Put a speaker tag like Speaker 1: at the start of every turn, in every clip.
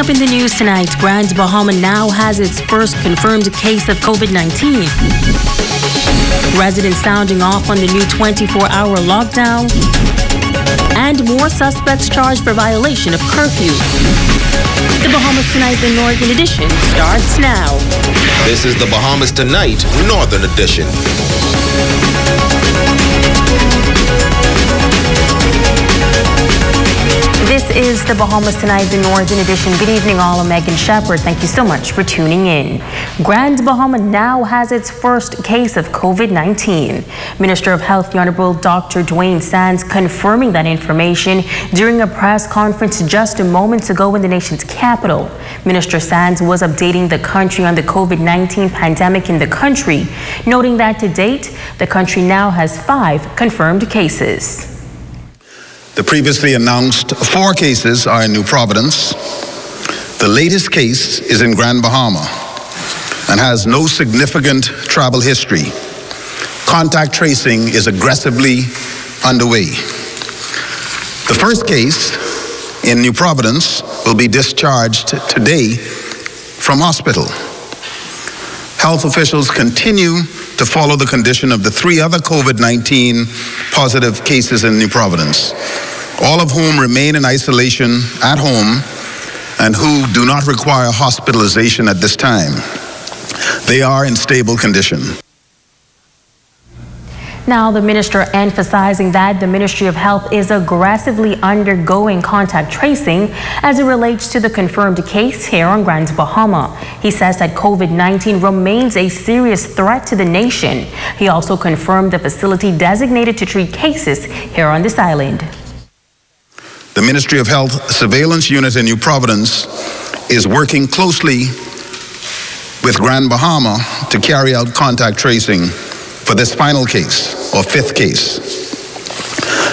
Speaker 1: Up in the news tonight, Grand Bahama now has its first confirmed case of COVID-19. Residents sounding off on the new 24-hour lockdown. And more suspects charged for violation of curfew. The Bahamas Tonight, the Northern Edition, starts now.
Speaker 2: This is the Bahamas Tonight, Northern Edition.
Speaker 1: This is the Bahamas Tonight, the Northern Edition. Good evening, all. I'm Megan Shepard. Thank you so much for tuning in. Grand Bahama now has its first case of COVID-19. Minister of Health, the Honorable Dr. Dwayne Sands, confirming that information during a press conference just moments ago in the nation's capital. Minister Sands was updating the country on the COVID-19 pandemic in the country, noting that to date, the country now has 5 confirmed cases.
Speaker 3: The previously announced 4 cases are in New Providence. The latest case is in Grand Bahama and has no significant travel history. Contact tracing is aggressively underway. The first case in New Providence will be discharged today from hospital. Health officials continue to follow the condition of the 3 other COVID-19 positive cases in New Providence, all of whom remain in isolation at home and who do not require hospitalization at this time. They are in stable condition.
Speaker 1: Now, the minister emphasizing that the Ministry of Health is aggressively undergoing contact tracing as it relates to the confirmed case here on Grand Bahama. He says that COVID-19 remains a serious threat to the nation. He also confirmed the facility designated to treat cases here on this island.
Speaker 3: The Ministry of Health Surveillance Unit in New Providence is working closely with Grand Bahama to carry out contact tracing for this final case, or 5th case.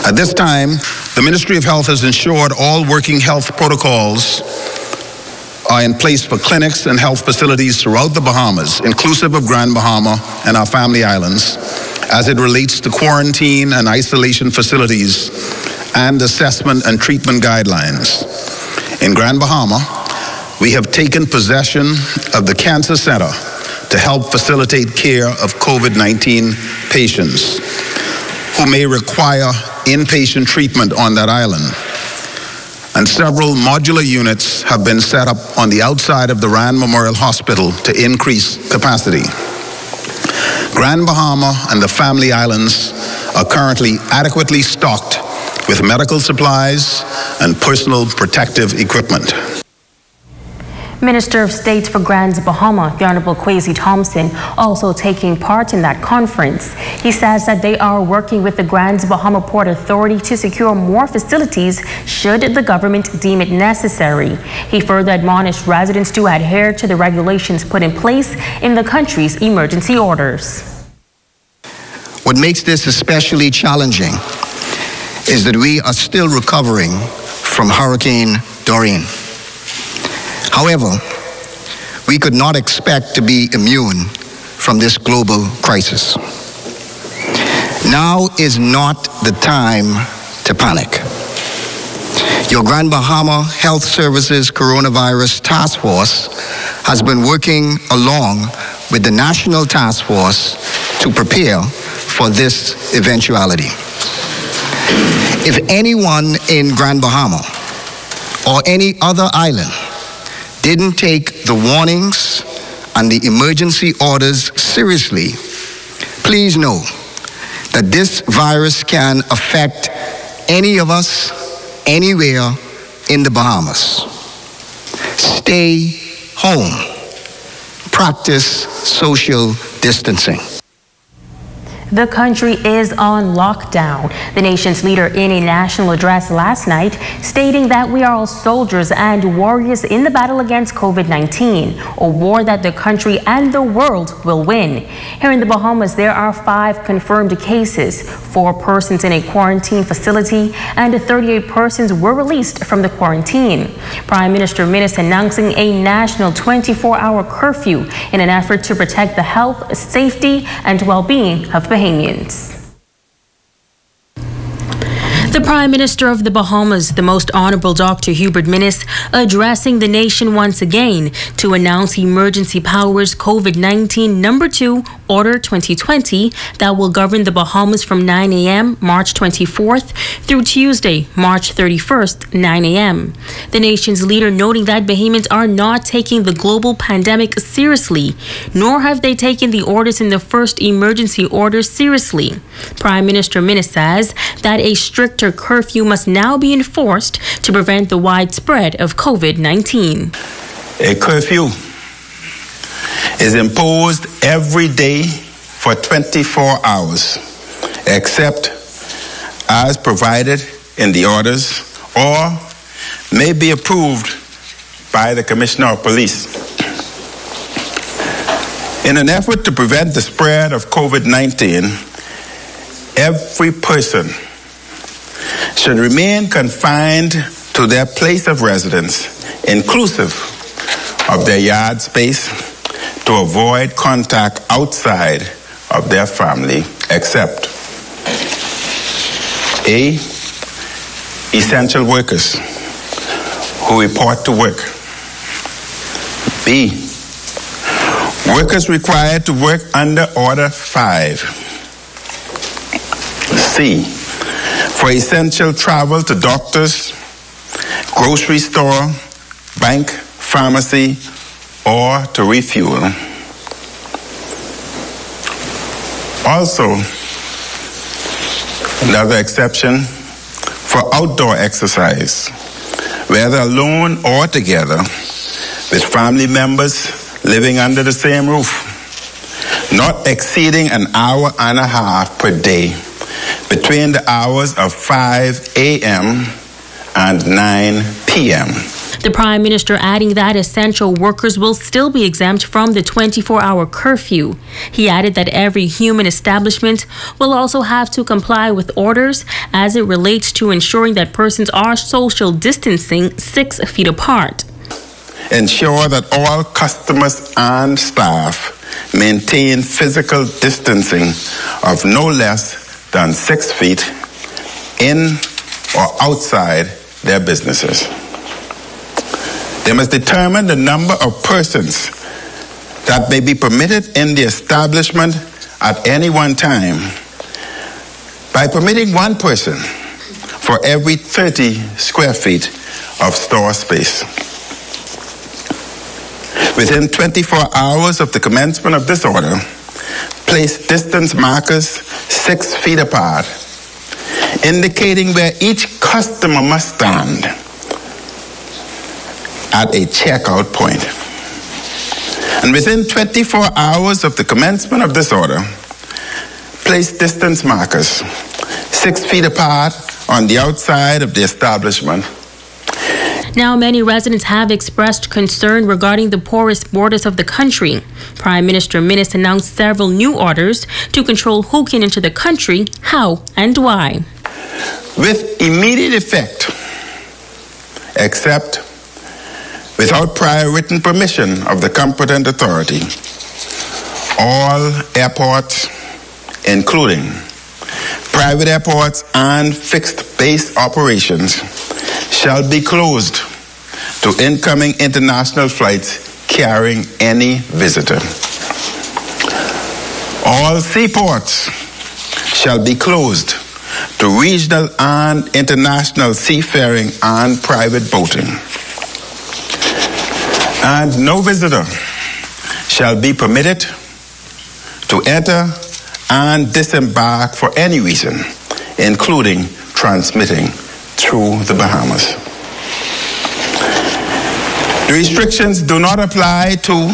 Speaker 3: At this time, the Ministry of Health has ensured all working health protocols are in place for clinics and health facilities throughout the Bahamas, inclusive of Grand Bahama and our family islands, as it relates to quarantine and isolation facilities and assessment and treatment guidelines. In Grand Bahama, we have taken possession of the Cancer Center to help facilitate care of COVID-19 patients who may require inpatient treatment on that island. And several modular units have been set up on the outside of the Rand Memorial Hospital to increase capacity. Grand Bahama and the family islands are currently adequately stocked with medical supplies and personal protective equipment.
Speaker 1: Minister of State for Grand Bahama, the Honorable Kwesi Thompson, also taking part in that conference. He says that they are working with the Grand Bahama Port Authority to secure more facilities should the government deem it necessary. He further admonished residents to adhere to the regulations put in place in the country's emergency orders.
Speaker 4: What makes this especially challenging is that we are still recovering from Hurricane Dorian. However, we could not expect to be immune from this global crisis. Now is not the time to panic. Your Grand Bahama Health Services Coronavirus Task Force has been working along with the National Task Force to prepare for this eventuality. If anyone in Grand Bahama or any other island didn't take the warnings and the emergency orders seriously, please know that this virus can affect any of us anywhere in the Bahamas. Stay home. Practice social distancing.
Speaker 1: The country is on lockdown. The nation's leader in a national address last night stating that we are all soldiers and warriors in the battle against COVID-19, a war that the country and the world will win. Here in the Bahamas, there are 5 confirmed cases, 4 persons in a quarantine facility, and 38 persons were released from the quarantine. Prime Minister Minis announcing a national 24-hour curfew in an effort to protect the health, safety, and well-being of Bahamians. The Prime Minister of the Bahamas, the Most Honorable Dr. Hubert Minnis, addressing the nation once again to announce emergency powers COVID-19 number 2 Order 2020 that will govern the Bahamas from 9 a.m. March 24th through Tuesday, March 31st, 9 a.m. The nation's leader noting that Bahamians are not taking the global pandemic seriously, nor have they taken the orders in the first emergency order seriously. Prime Minister Minnis says that a stricter curfew must now be enforced to prevent the widespread of COVID-19.
Speaker 5: A curfew is imposed every day for 24 hours, except as provided in the orders or may be approved by the Commissioner of Police. In an effort to prevent the spread of COVID-19, every person should remain confined to their place of residence, inclusive of their yard space, to avoid contact outside of their family, except A, essential workers who report to work. B, workers required to work under Order 5. C, for essential travel to doctors, grocery store, bank, pharmacy, or to refuel. Also, another exception for outdoor exercise, whether alone or together with family members living under the same roof, not exceeding an hour and a half per day between the hours of 5 a.m. and 9 p.m.
Speaker 1: The Prime Minister adding that essential workers will still be exempt from the 24-hour curfew. He added that every human establishment will also have to comply with orders as it relates to ensuring that persons are social distancing 6 feet apart.
Speaker 5: Ensure that all customers and staff maintain physical distancing of no less than 6 feet in or outside their businesses. They must determine the number of persons that may be permitted in the establishment at any one time by permitting one person for every 30 square feet of store space. Within 24 hours of the commencement of this order, place distance markers 6 feet apart, indicating where each customer must stand at a checkout point. And within 24 hours of the commencement of this order, place distance markers 6 feet apart on the outside of the establishment.
Speaker 1: Now, many residents have expressed concern regarding the porous borders of the country. Prime Minister Minnis announced several new orders to control who can enter the country, how, and why.
Speaker 5: With immediate effect, except without prior written permission of the competent authority, all airports, including private airports and fixed base operations, shall be closed to incoming international flights carrying any visitor. All seaports shall be closed to regional and international seafaring and private boating. And no visitor shall be permitted to enter and disembark for any reason, including transmitting through the Bahamas. The restrictions do not apply to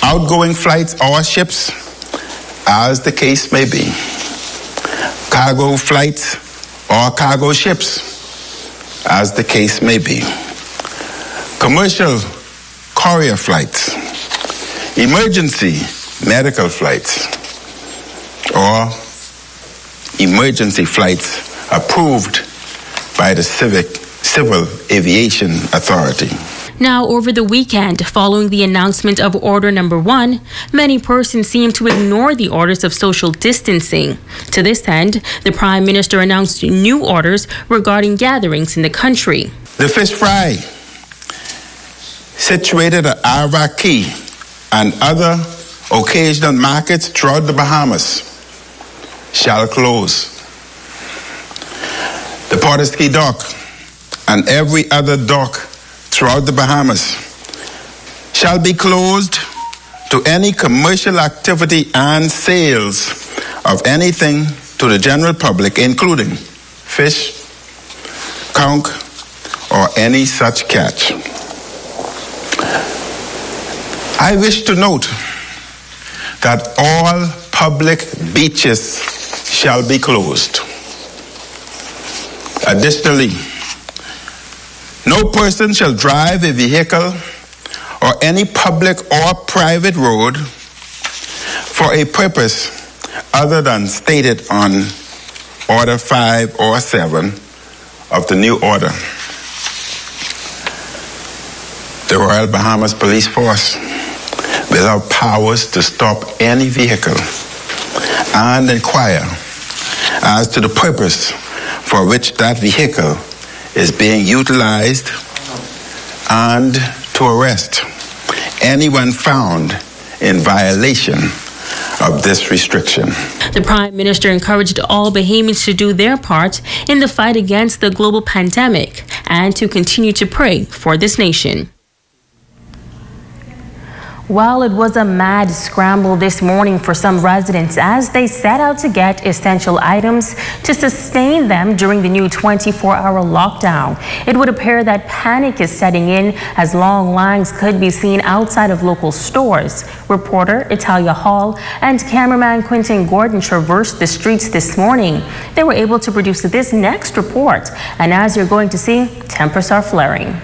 Speaker 5: outgoing flights or ships, as the case may be, cargo flights or cargo ships, as the case may be, commercial courier flights, emergency medical flights, or emergency flights approved by the Civil Aviation Authority.
Speaker 1: Now, over the weekend, following the announcement of Order Number 1, many persons seemed to ignore the orders of social distancing. To this end, the Prime Minister announced new orders regarding gatherings in the country.
Speaker 5: The fish fry situated at Arva Key and other occasional markets throughout the Bahamas shall close. The Portisky Dock and every other dock throughout the Bahamas shall be closed to any commercial activity and sales of anything to the general public, including fish, conch, or any such catch. I wish to note that all public beaches shall be closed. Additionally, no person shall drive a vehicle or any public or private road for a purpose other than stated on Order 5 or 7 of the new order. The Royal Bahamas Police Force will have powers to stop any vehicle and inquire as to the purpose for which that vehicle is being utilized and to arrest anyone found in violation of this restriction.
Speaker 1: The Prime Minister encouraged all Bahamians to do their part in the fight against the global pandemic and to continue to pray for this nation. Well, it was a mad scramble this morning for some residents as they set out to get essential items to sustain them during the new 24-hour lockdown. It would appear that panic is setting in as long lines could be seen outside of local stores. Reporter Italia Hall and cameraman Quentin Gordon traversed the streets this morning. They were able to produce this next report, and as you're going to see, tempers are flaring.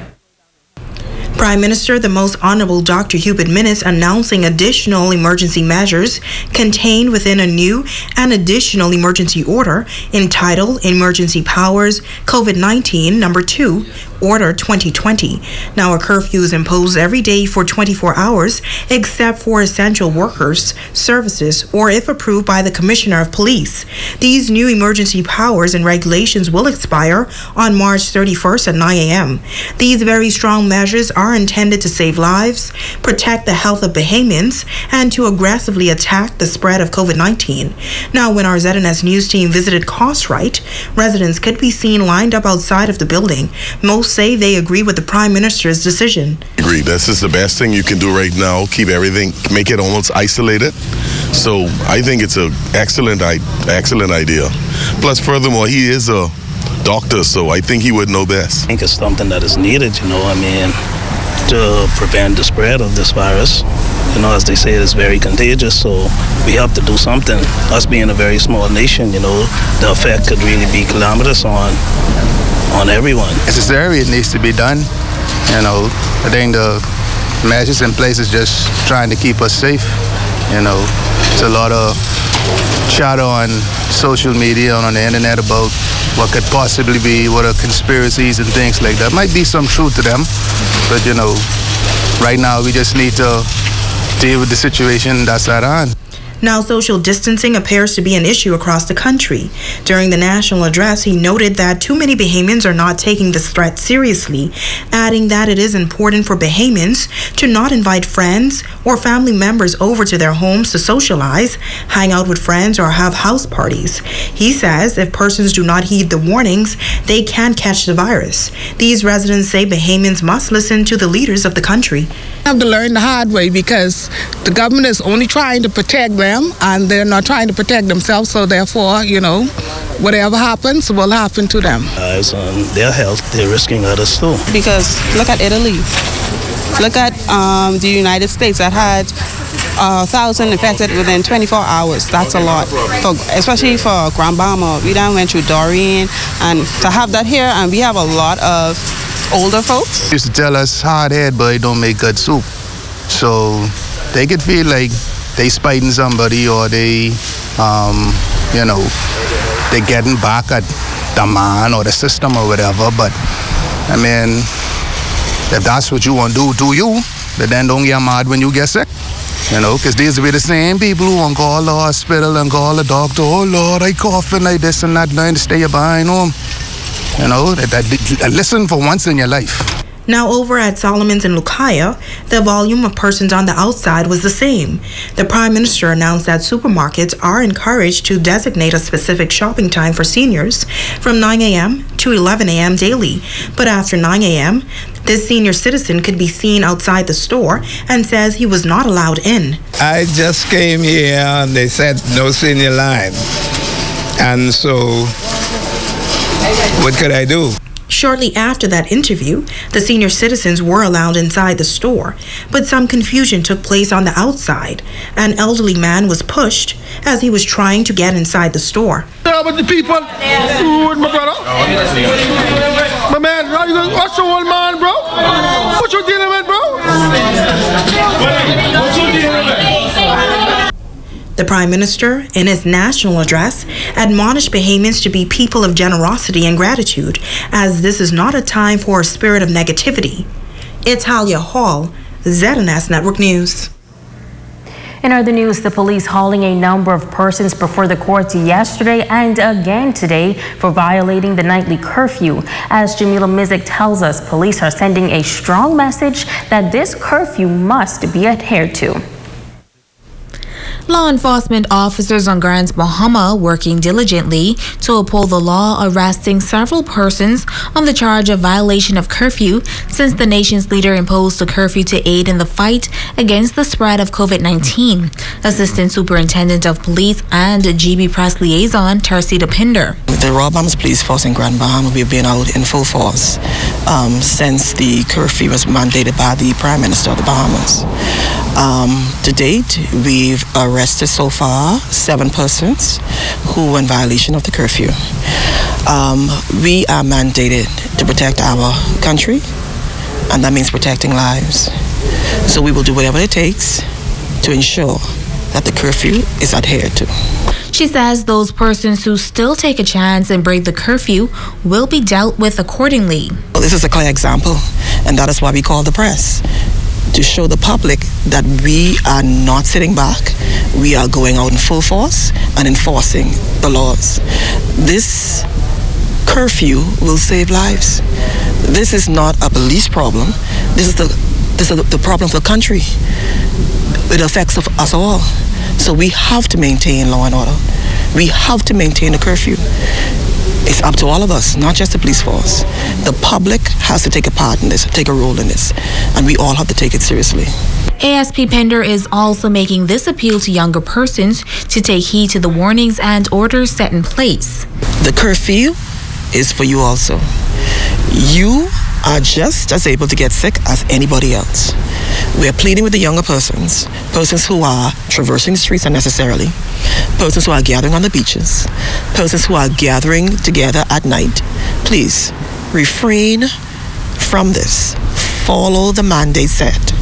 Speaker 6: Prime Minister, the Most Honorable Dr. Hubert Minnis, announcing additional emergency measures contained within a new and additional emergency order entitled Emergency Powers COVID-19 No. 2, Order 2020. Now, a curfew is imposed every day for 24 hours except for essential workers, services, or if approved by the Commissioner of Police. These new emergency powers and regulations will expire on March 31st at 9 a.m. These very strong measures are intended to save lives, protect the health of Bahamians, and to aggressively attack the spread of COVID-19. Now, when our ZNS News team visited Cartwright, residents could be seen lined up outside of the building. Most say they agree with the Prime Minister's decision.
Speaker 7: Agree. This is the best thing you can do right now. Keep everything, make it almost isolated. So I think it's an excellent idea. Plus, furthermore, he is a doctor, so I think he would know best.
Speaker 8: I think it's something that is needed, to prevent the spread of this virus. As they say, it's very contagious, so we have to do something. Us being a very small nation, the effect could really be calamitous on everyone.
Speaker 9: Necessary, it needs to be done. I think the measures in place is just trying to keep us safe. It's a lot of chatter on social media and on the internet about what could possibly be, what are conspiracies and things like that. Might be some truth to them, but right now we just need to deal with the situation that's at hand.
Speaker 6: Now, social distancing appears to be an issue across the country. During the national address, he noted that too many Bahamians are not taking this threat seriously, adding that it is important for Bahamians to not invite friends or family members over to their homes to socialize, hang out with friends, or have house parties. He says if persons do not heed the warnings, they can catch the virus. These residents say Bahamians must listen to the leaders of the country.
Speaker 10: Have to learn the hard way because the government is only trying to protect them and they're not trying to protect themselves, so therefore, whatever happens will happen to them.
Speaker 8: Eyes on their health, they're risking others too. Because
Speaker 11: look at Italy, look at the United States that had 1,000 infected within 24 hours. That's a lot, especially for Grand Bahama. We done went through Dorian, and to have that here, and we have a lot of older folks.
Speaker 9: Used to tell us hard head, but it don't make good soup. So they could feel like they spiting somebody or they, they getting back at the man or the system or whatever. But If that's what you want to do you. But then don't get mad when you get sick. You know, because these will be the same people who want to call the hospital and call the doctor. Oh, Lord, I coughing like this and that. Learn to stay behind home. You know, listen for once in your life.
Speaker 6: Now over at Solomon's in Lucaya, the volume of persons on the outside was the same. The Prime Minister announced that supermarkets are encouraged to designate a specific shopping time for seniors from 9 a.m. to 11 a.m. daily. But after 9 a.m., this senior citizen could be seen outside the store and says he was not allowed in.
Speaker 12: I just came here and they said no senior line. And so, what could I do?
Speaker 6: Shortly after that interview, the senior citizens were allowed inside the store, but some confusion took place on the outside. An elderly man was pushed as he was trying to get inside the store.
Speaker 13: Yeah, but the people, my brother, my man, how you gonna watch the old man, bro? What you dealing with, bro? What you dealing with?
Speaker 6: The Prime Minister, in his national address, admonished Bahamians to be people of generosity and gratitude, as this is not a time for a spirit of negativity. It's Halia Hall, ZNS Network News.
Speaker 1: In other news, the police hauling a number of persons before the courts yesterday and again today for violating the nightly curfew. As Jamila Mizik tells us, police are sending a strong message that this curfew must be adhered to.
Speaker 14: Law enforcement officers on Grand Bahamas working diligently to uphold the law, arresting several persons on the charge of violation of curfew since the nation's leader imposed a curfew to aid in the fight against the spread of COVID-19. Assistant Superintendent of Police and GB Press Liaison Tersita Pinder.
Speaker 15: The Royal Bahamas Police Force in Grand Bahama, we've been out in full force since the curfew was mandated by the Prime Minister of the Bahamas. To date, we've arrested so far 7 persons who were in violation of the curfew. We are mandated to protect our country, and that means protecting lives. So we will do whatever it takes to ensure that the curfew is adhered to.
Speaker 14: She says those persons who still take a chance and break the curfew will be dealt with accordingly.
Speaker 15: Well, this is a clear example, and that is why we call the press, to show the public that we are not sitting back. We are going out in full force and enforcing the laws. This curfew will save lives. This is not a police problem. This is the problem for the country. It affects us all. So we have to maintain law and order. We have to maintain the curfew. It's up to all of us, not just the police force. The public has to take a part in this, take a role in this, and we all have to take it seriously.
Speaker 14: ASP Pender is also making this appeal to younger persons to take heed to the warnings and orders set in place.
Speaker 15: The curfew is for you also. You are just as able to get sick as anybody else. We are pleading with the younger persons who are traversing the streets unnecessarily, persons who are gathering on the beaches, persons who are gathering together at night. Please refrain from this. Follow the mandate set.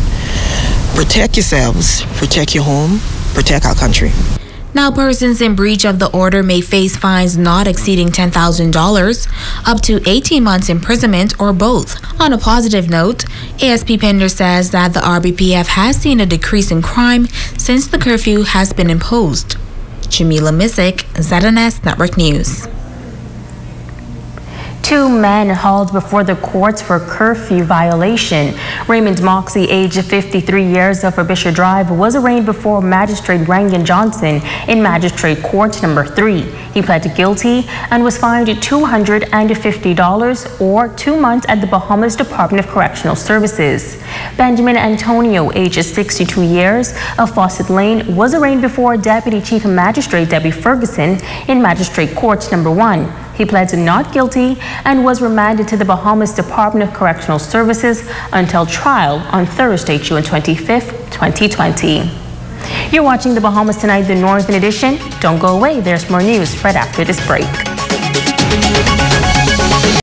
Speaker 15: Protect yourselves, protect your home, protect our country.
Speaker 14: Now, persons in breach of the order may face fines not exceeding $10,000, up to 18 months imprisonment, or both. On a positive note, ASP Pender says that the RBPF has seen a decrease in crime since the curfew has been imposed. Jamila Mizik, ZNS Network News.
Speaker 1: 2 men hauled before the courts for curfew violation. Raymond Moxie, age 53 years, of Frobisher Drive, was arraigned before Magistrate Rangan Johnson in Magistrate Court Number 3. He pled guilty and was fined $250 or 2 months at the Bahamas Department of Correctional Services. Benjamin Antonio, age 62 years, of Fawcett Lane, was arraigned before Deputy Chief Magistrate Debbie Ferguson in Magistrate Court Number 1. He pled not guilty and was remanded to the Bahamas Department of Correctional Services until trial on Thursday, June 25th, 2020. You're watching the Bahamas Tonight, the Northern Edition. Don't go away. There's more news right after this break.